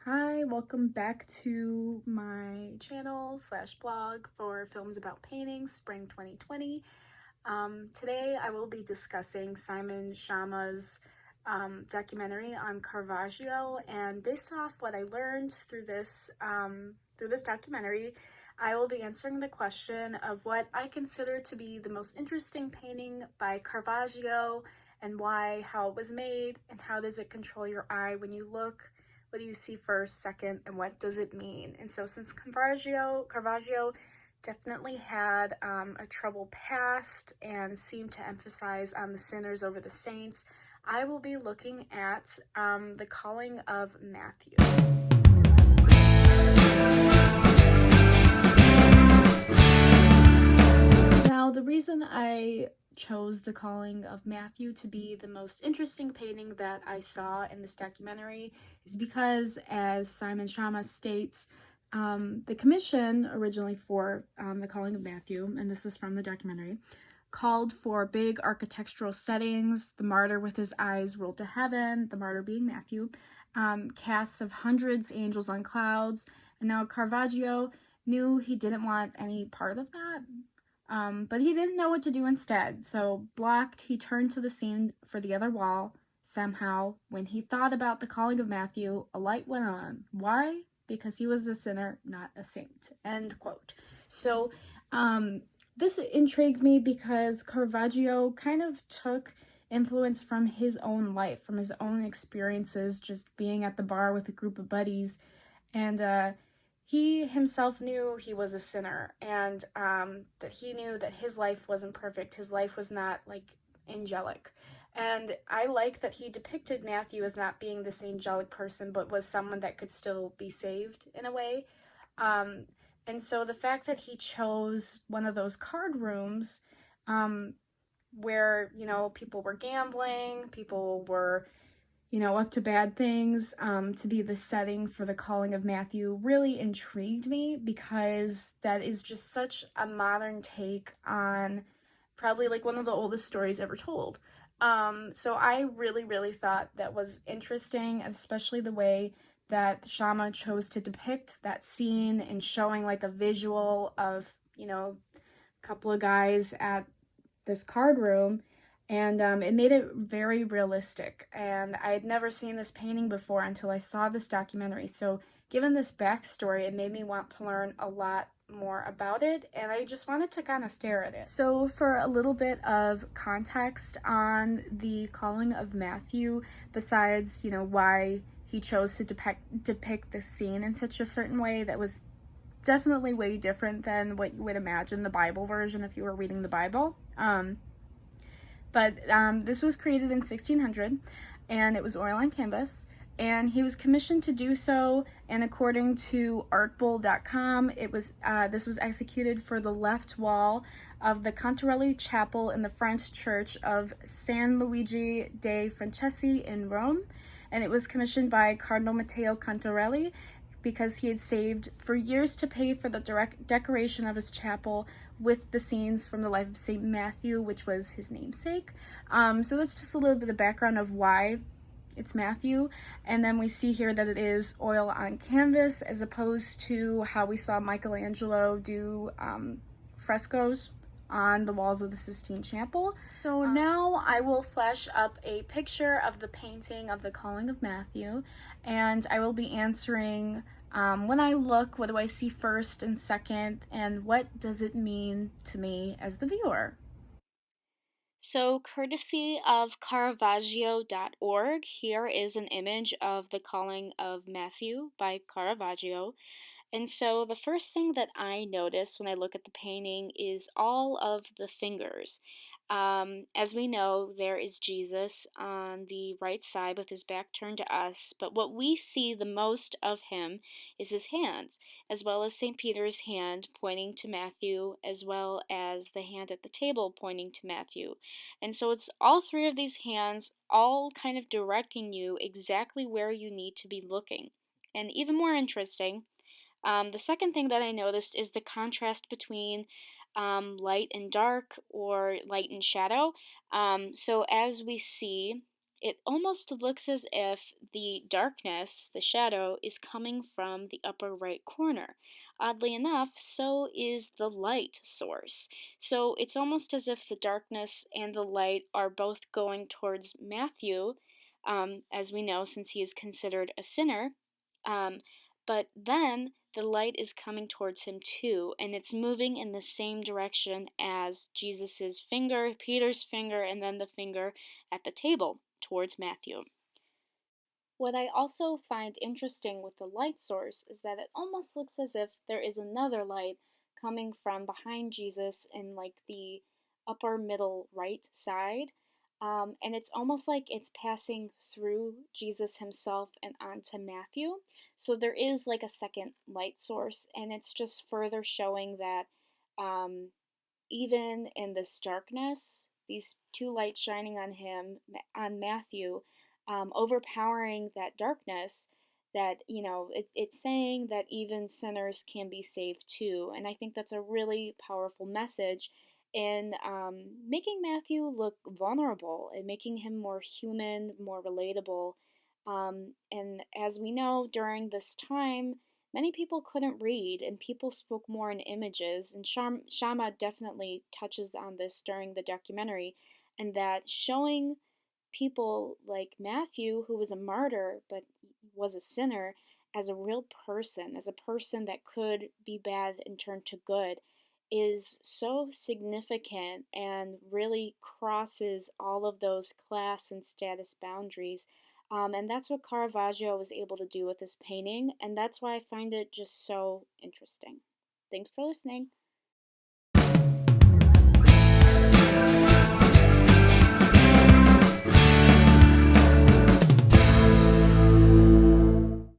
Hi, welcome back to my channel slash blog for films about painting, spring 2020. Today I will be discussing Simon Schama's documentary on Caravaggio, and based off what I learned through this documentary, I will be answering the question of what I consider to be the most interesting painting by Caravaggio and why, how it was made, and how does it control your eye when you look. What do you see first, second, and what does it mean? And so since Caravaggio definitely had a troubled past and seemed to emphasize on the sinners over the saints, I will be looking at the calling of Matthew. Now, the reason I chose the calling of Matthew to be the most interesting painting that I saw in this documentary is because, as Simon Schama states, the commission originally for the calling of Matthew, and this is from the documentary, called for big architectural settings, the martyr with his eyes rolled to heaven, the martyr being Matthew, casts of hundreds angels on clouds, and now Caravaggio knew he didn't want any part of that. But he didn't know what to do instead, so blocked, he turned to the scene for the other wall. Somehow, when he thought about the calling of Matthew, a light went on. Why? Because he was a sinner, not a saint. End quote. So, this intrigued me because Caravaggio kind of took influence from his own life, from his own experiences, just being at the bar with a group of buddies, and he himself knew he was a sinner, and that he knew that his life wasn't perfect. His life was not angelic. And I like that he depicted Matthew as not being this angelic person, but was someone that could still be saved in a way. And so the fact that he chose one of those card rooms where, people were gambling, people were up to bad things, to be the setting for the calling of Matthew really intrigued me, because that is just such a modern take on probably one of the oldest stories ever told. So I really, really thought that was interesting, especially the way that Schama chose to depict that scene and showing a visual of, a couple of guys at this card room, and it made it very realistic. And I had never seen this painting before until I saw this documentary. So given this backstory, it made me want to learn a lot more about it, and I just wanted to kind of stare at it. So for a little bit of context on the calling of Matthew, besides, why he chose to depict this scene in such a certain way that was definitely way different than what you would imagine the Bible version if you were reading the Bible. But this was created in 1600, and it was oil on canvas, and he was commissioned to do so, and according to artbull.com, this was executed for the left wall of the Cantorelli Chapel in the French Church of San Luigi dei Francesi in Rome, and it was commissioned by Cardinal Matteo Cantorelli because he had saved for years to pay for the direct decoration of his chapel with the scenes from the life of St. Matthew, which was his namesake. So that's just a little bit of background of why it's Matthew. And then we see here that it is oil on canvas, as opposed to how we saw Michelangelo do frescoes on the walls of the Sistine Chapel. So now I will flash up a picture of the painting of the Calling of Matthew, and I will be answering when I look, what do I see first and second, and what does it mean to me as the viewer? So, courtesy of Caravaggio.org, here is an image of The Calling of Matthew by Caravaggio. And so, the first thing that I notice when I look at the painting is all of the fingers. As we know, there is Jesus on the right side with his back turned to us, but what we see the most of him is his hands, as well as St. Peter's hand pointing to Matthew, as well as the hand at the table pointing to Matthew. And so it's all three of these hands all kind of directing you exactly where you need to be looking. And even more interesting, the second thing that I noticed is the contrast between light and dark, or light and shadow. So as we see it almost looks as if the darkness, the shadow, is coming from the upper right corner. Oddly enough, so is the light source. So it's almost as if the darkness and the light are both going towards Matthew, as we know, since he is considered a sinner. Um, but then the light is coming towards him too, and it's moving in the same direction as Jesus's finger, Peter's finger, and then the finger at the table towards Matthew. What I also find interesting with the light source is that it almost looks as if there is another light coming from behind Jesus in like the upper middle right side. And it's almost like it's passing through Jesus himself and onto Matthew. So there is like a second light source, and it's just further showing that um, even in this darkness, these two lights shining on him, on Matthew, overpowering that darkness, that, it's saying that even sinners can be saved too. And I think that's a really powerful message in making Matthew look vulnerable and making him more human, more relatable. And as we know, during this time, many people couldn't read, and people spoke more in images. And Shama definitely touches on this during the documentary, and that showing people like Matthew, who was a martyr but was a sinner, as a real person, as a person that could be bad and turn to good, is so significant and really crosses all of those class and status boundaries. And that's what Caravaggio was able to do with this painting, and that's why I find it just so interesting. Thanks for listening.